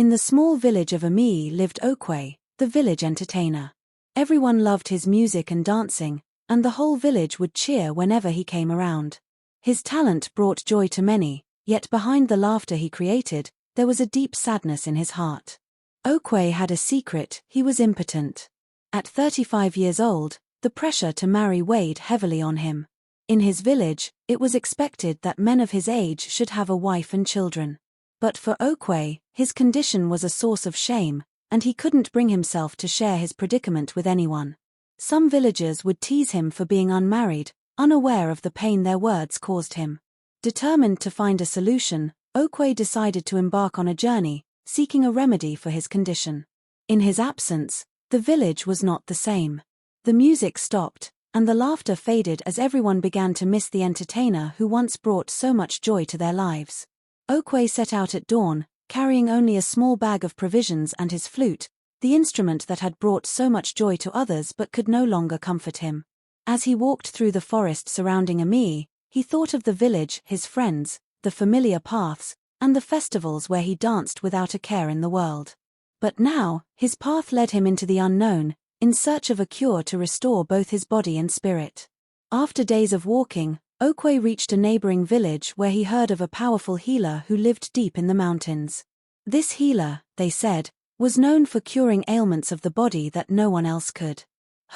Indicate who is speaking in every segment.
Speaker 1: In the small village of Ami lived Okwe, the village entertainer. Everyone loved his music and dancing, and the whole village would cheer whenever he came around. His talent brought joy to many, yet behind the laughter he created, there was a deep sadness in his heart. Okwe had a secret: he was impotent. At 35 years old, the pressure to marry weighed heavily on him. In his village, it was expected that men of his age should have a wife and children. But for Okwe, his condition was a source of shame, and he couldn't bring himself to share his predicament with anyone. Some villagers would tease him for being unmarried, unaware of the pain their words caused him. Determined to find a solution, Okwe decided to embark on a journey, seeking a remedy for his condition. In his absence, the village was not the same. The music stopped, and the laughter faded as everyone began to miss the entertainer who once brought so much joy to their lives. Okwe set out at dawn, carrying only a small bag of provisions and his flute, the instrument that had brought so much joy to others but could no longer comfort him. As he walked through the forest surrounding Ami, he thought of the village, his friends, the familiar paths, and the festivals where he danced without a care in the world. But now, his path led him into the unknown, in search of a cure to restore both his body and spirit. After days of walking, Okwe reached a neighboring village where he heard of a powerful healer who lived deep in the mountains. This healer, they said, was known for curing ailments of the body that no one else could.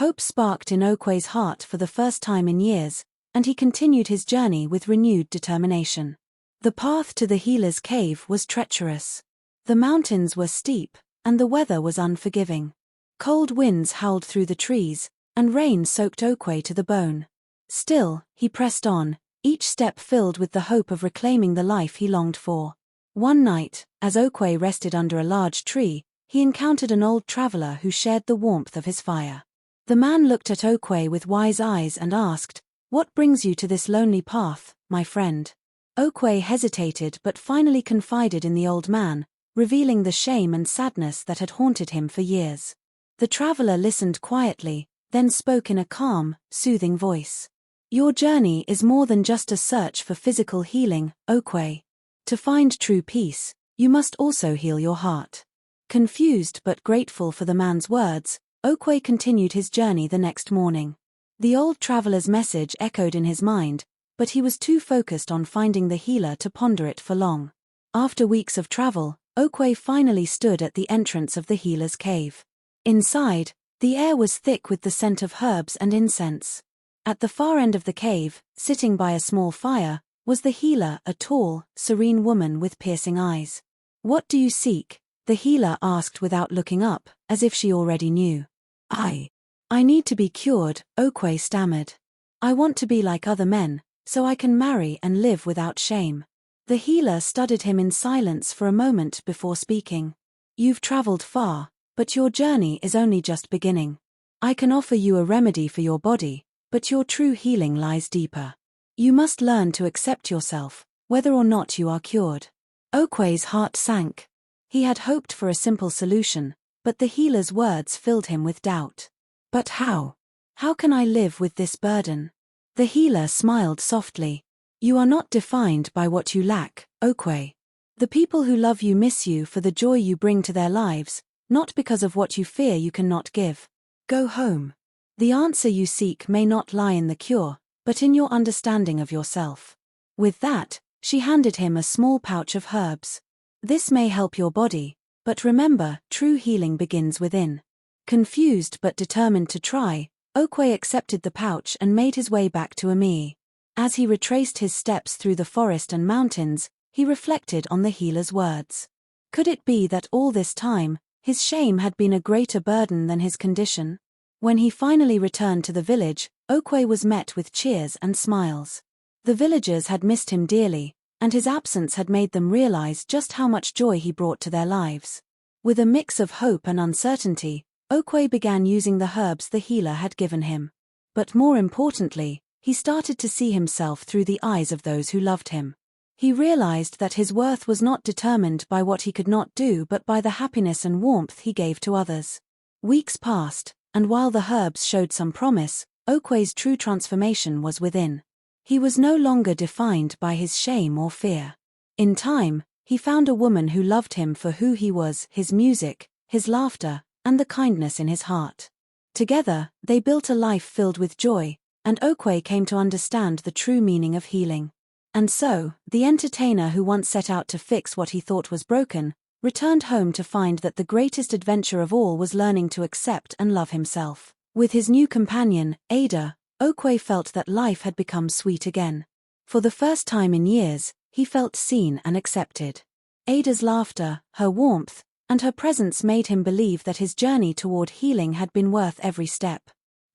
Speaker 1: Hope sparked in Okwe's heart for the first time in years, and he continued his journey with renewed determination. The path to the healer's cave was treacherous. The mountains were steep, and the weather was unforgiving. Cold winds howled through the trees, and rain soaked Okwe to the bone. Still, he pressed on, each step filled with the hope of reclaiming the life he longed for. One night, as Okwe rested under a large tree, he encountered an old traveler who shared the warmth of his fire. The man looked at Okwe with wise eyes and asked, "What brings you to this lonely path, my friend?" Okwe hesitated but finally confided in the old man, revealing the shame and sadness that had haunted him for years. The traveler listened quietly, then spoke in a calm, soothing voice. "Your journey is more than just a search for physical healing, Okwe. To find true peace, you must also heal your heart." Confused but grateful for the man's words, Okwe continued his journey the next morning. The old traveler's message echoed in his mind, but he was too focused on finding the healer to ponder it for long. After weeks of travel, Okwe finally stood at the entrance of the healer's cave. Inside, the air was thick with the scent of herbs and incense. At the far end of the cave, sitting by a small fire, was the healer, a tall, serene woman with piercing eyes. "What do you seek?" the healer asked without looking up, as if she already knew. I need to be cured," Okwe stammered. "I want to be like other men, so I can marry and live without shame." The healer studied him in silence for a moment before speaking. "You've traveled far, but your journey is only just beginning. I can offer you a remedy for your body, but your true healing lies deeper. You must learn to accept yourself, whether or not you are cured." Okwe's heart sank. He had hoped for a simple solution, but the healer's words filled him with doubt. "But how? How can I live with this burden?" The healer smiled softly. "You are not defined by what you lack, Okwe. The people who love you miss you for the joy you bring to their lives, not because of what you fear you cannot give. Go home. The answer you seek may not lie in the cure, but in your understanding of yourself." With that, she handed him a small pouch of herbs. "This may help your body, but remember, true healing begins within." Confused but determined to try, Okwe accepted the pouch and made his way back to Ami. As he retraced his steps through the forest and mountains, he reflected on the healer's words. Could it be that all this time, his shame had been a greater burden than his condition? When he finally returned to the village, Okwe was met with cheers and smiles. The villagers had missed him dearly, and his absence had made them realize just how much joy he brought to their lives. With a mix of hope and uncertainty, Okwe began using the herbs the healer had given him. But more importantly, he started to see himself through the eyes of those who loved him. He realized that his worth was not determined by what he could not do but by the happiness and warmth he gave to others. Weeks passed, and while the herbs showed some promise, Okwe's true transformation was within. He was no longer defined by his shame or fear. In time, He found a woman who loved him for who he was, his music, his laughter, and the kindness in his heart. Together, they built a life filled with joy, and Okwe came to understand the true meaning of healing. And so, the entertainer who once set out to fix what he thought was broken, returned home to find that the greatest adventure of all was learning to accept and love himself. With his new companion, Ada, Okwe felt that life had become sweet again. For the first time in years, he felt seen and accepted. Ada's laughter, her warmth, and her presence made him believe that his journey toward healing had been worth every step.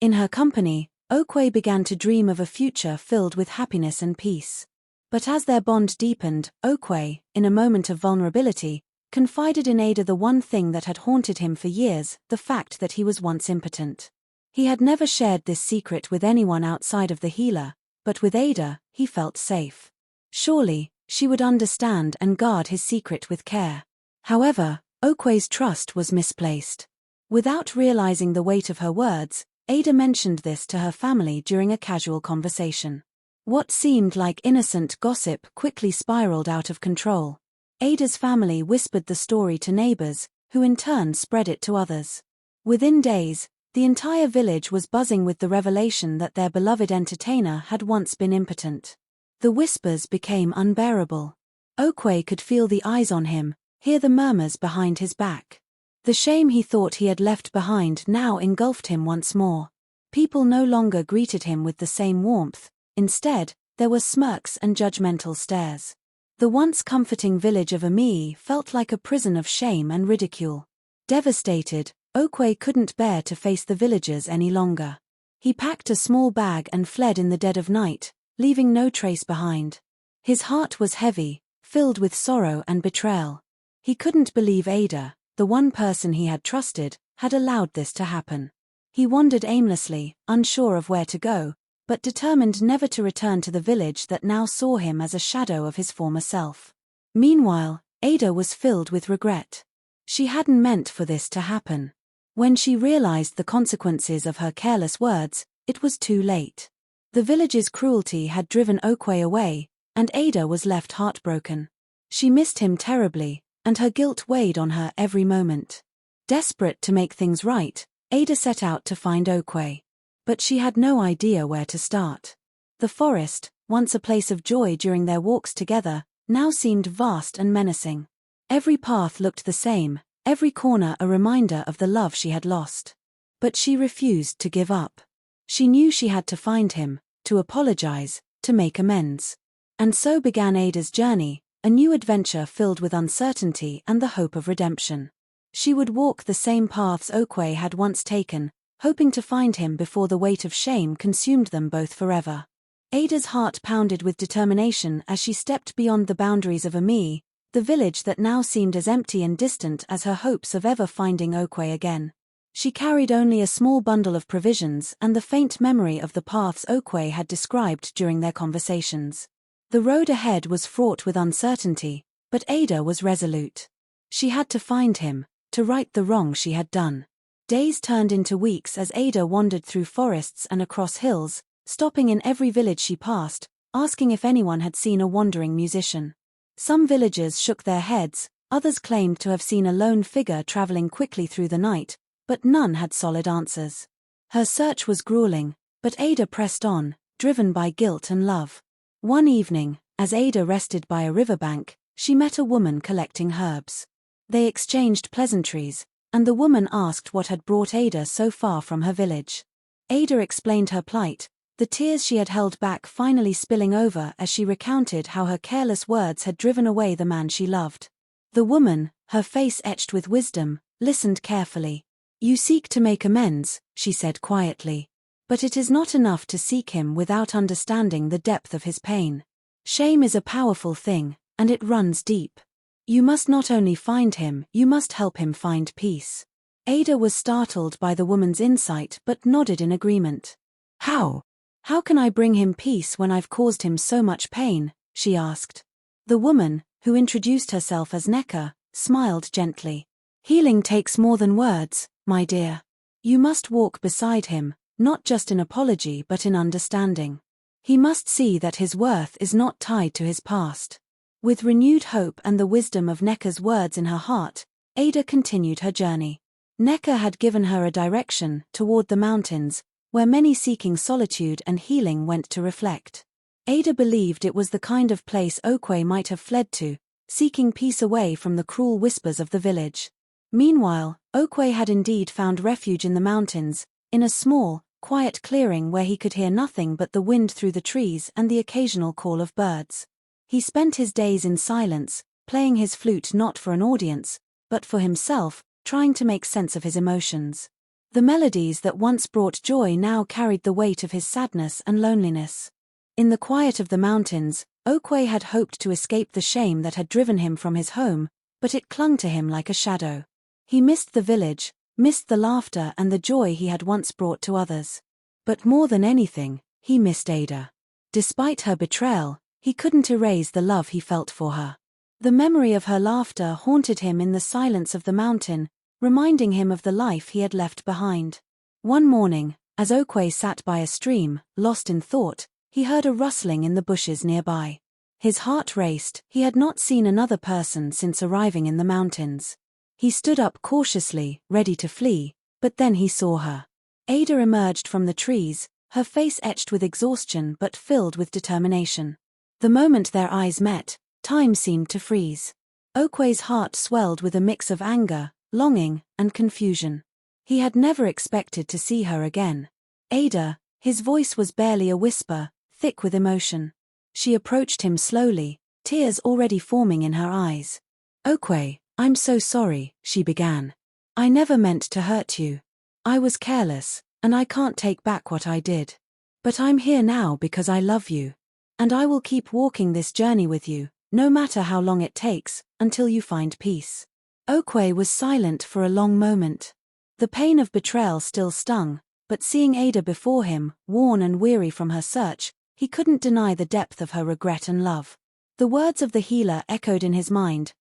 Speaker 1: In her company, Okwe began to dream of a future filled with happiness and peace. But as their bond deepened, Okwe, in a moment of vulnerability, confided in Ada the one thing that had haunted him for years, the fact that he was once impotent. He had never shared this secret with anyone outside of the healer, but with Ada, he felt safe. Surely, she would understand and guard his secret with care. However, Okwe's trust was misplaced. Without realizing the weight of her words, Ada mentioned this to her family during a casual conversation. What seemed like innocent gossip quickly spiraled out of control. Ada's family whispered the story to neighbors, who in turn spread it to others. Within days, the entire village was buzzing with the revelation that their beloved entertainer had once been impotent. The whispers became unbearable. Okwe could feel the eyes on him, hear the murmurs behind his back. The shame he thought he had left behind now engulfed him once more. People no longer greeted him with the same warmth. Instead, there were smirks and judgmental stares. The once comforting village of Amii felt like a prison of shame and ridicule. Devastated, Okwe couldn't bear to face the villagers any longer. He packed a small bag and fled in the dead of night, leaving no trace behind. His heart was heavy, filled with sorrow and betrayal. He couldn't believe Ada, the one person he had trusted, had allowed this to happen. He wandered aimlessly, unsure of where to go, but determined never to return to the village that now saw him as a shadow of his former self. Meanwhile, Ada was filled with regret. She hadn't meant for this to happen. When she realized the consequences of her careless words, it was too late. The village's cruelty had driven Okwe away, and Ada was left heartbroken. She missed him terribly, and her guilt weighed on her every moment. Desperate to make things right, Ada set out to find Okwe. But she had no idea where to start. The forest, once a place of joy during their walks together, now seemed vast and menacing. Every path looked the same, every corner a reminder of the love she had lost. But she refused to give up. She knew she had to find him, to apologize, to make amends. And so began Ada's journey, a new adventure filled with uncertainty and the hope of redemption. She would walk the same paths Okwe had once taken, hoping to find him before the weight of shame consumed them both forever. Ada's heart pounded with determination as she stepped beyond the boundaries of Amii, the village that now seemed as empty and distant as her hopes of ever finding Okwe again. She carried only a small bundle of provisions and the faint memory of the paths Okwe had described during their conversations. The road ahead was fraught with uncertainty, but Ada was resolute. She had to find him, to right the wrong she had done. Days turned into weeks as Ada wandered through forests and across hills, stopping in every village she passed, asking if anyone had seen a wandering musician. Some villagers shook their heads, others claimed to have seen a lone figure traveling quickly through the night, but none had solid answers. Her search was grueling, but Ada pressed on, driven by guilt and love. One evening, as Ada rested by a riverbank, she met a woman collecting herbs. They exchanged pleasantries, and the woman asked what had brought Ada so far from her village. Ada explained her plight, the tears she had held back finally spilling over as she recounted how her careless words had driven away the man she loved. The woman, her face etched with wisdom, listened carefully. "You seek to make amends," she said quietly. "But it is not enough to seek him without understanding the depth of his pain. Shame is a powerful thing, and it runs deep. You must not only find him, you must help him find peace." Ada was startled by the woman's insight but nodded in agreement. "How? How can I bring him peace when I've caused him so much pain?" she asked. The woman, who introduced herself as Neka, smiled gently. "Healing takes more than words, my dear. You must walk beside him, not just in apology but in understanding. He must see that his worth is not tied to his past. With renewed hope and the wisdom of Nekka's words in her heart, Ada continued her journey. Nekka had given her a direction toward the mountains, where many seeking solitude and healing went to reflect. Ada believed it was the kind of place Okwe might have fled to, seeking peace away from the cruel whispers of the village. Meanwhile, Okwe had indeed found refuge in the mountains, in a small, quiet clearing where he could hear nothing but the wind through the trees and the occasional call of birds. He spent his days in silence, playing his flute not for an audience, but for himself, trying to make sense of his emotions. The melodies that once brought joy now carried the weight of his sadness and loneliness. In the quiet of the mountains, Okwe had hoped to escape the shame that had driven him from his home, but it clung to him like a shadow. He missed the village, missed the laughter and the joy he had once brought to others. But more than anything, he missed Ada. Despite her betrayal, he couldn't erase the love he felt for her. The memory of her laughter haunted him in the silence of the mountain, reminding him of the life he had left behind. One morning, as Okwe sat by a stream, lost in thought, he heard a rustling in the bushes nearby. His heart raced. He had not seen another person since arriving in the mountains. He stood up cautiously, ready to flee, but then he saw her. Ada emerged from the trees, her face etched with exhaustion but filled with determination. The moment their eyes met, time seemed to freeze. Okwe's heart swelled with a mix of anger, longing, and confusion. He had never expected to see her again. Ada, his voice was barely a whisper, thick with emotion. She approached him slowly, tears already forming in her eyes. "Okwe, I'm so sorry," she began. "I never meant to hurt you. I was careless, and I can't take back what I did. But I'm here now because I love you. And I will keep walking this journey with you, no matter how long it takes, until you find peace." Okwe was silent for a long moment. The pain of betrayal still stung, but seeing Ada before him, worn and weary from her search, he couldn't deny the depth of her regret and love. The words of the healer echoed in his mind,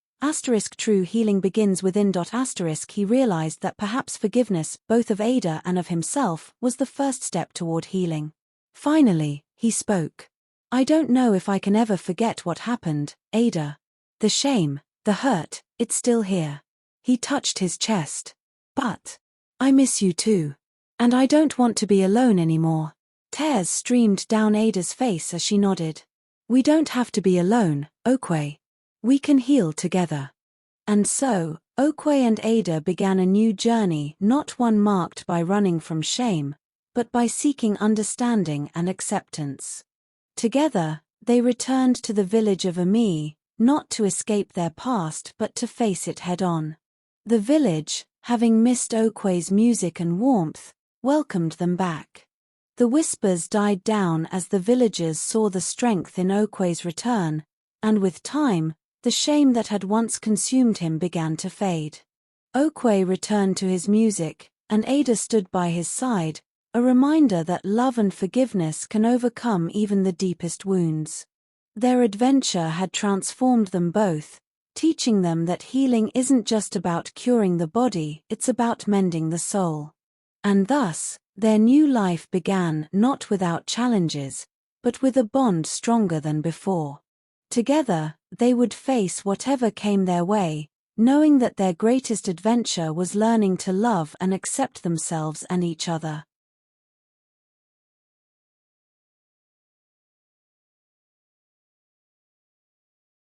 Speaker 1: "True healing begins within." He realized that perhaps forgiveness, both of Ada and of himself, was the first step toward healing. Finally, he spoke. "I don't know if I can ever forget what happened, Ada. The shame, the hurt, it's still here." He touched his chest. "But I miss you too. And I don't want to be alone anymore." Tears streamed down Ada's face as she nodded. "We don't have to be alone, Okwe. We can heal together." And so, Okwe and Ada began a new journey, not one marked by running from shame, but by seeking understanding and acceptance. Together, they returned to the village of Ami, not to escape their past but to face it head-on. The village, having missed Okwe's music and warmth, welcomed them back. The whispers died down as the villagers saw the strength in Okwe's return, and with time, the shame that had once consumed him began to fade. Okwe returned to his music, and Ada stood by his side, a reminder that love and forgiveness can overcome even the deepest wounds. Their adventure had transformed them both, teaching them that healing isn't just about curing the body, it's about mending the soul. And thus, their new life began not without challenges, but with a bond stronger than before. Together, they would face whatever came their way, knowing that their greatest adventure was learning to love and accept themselves and each other.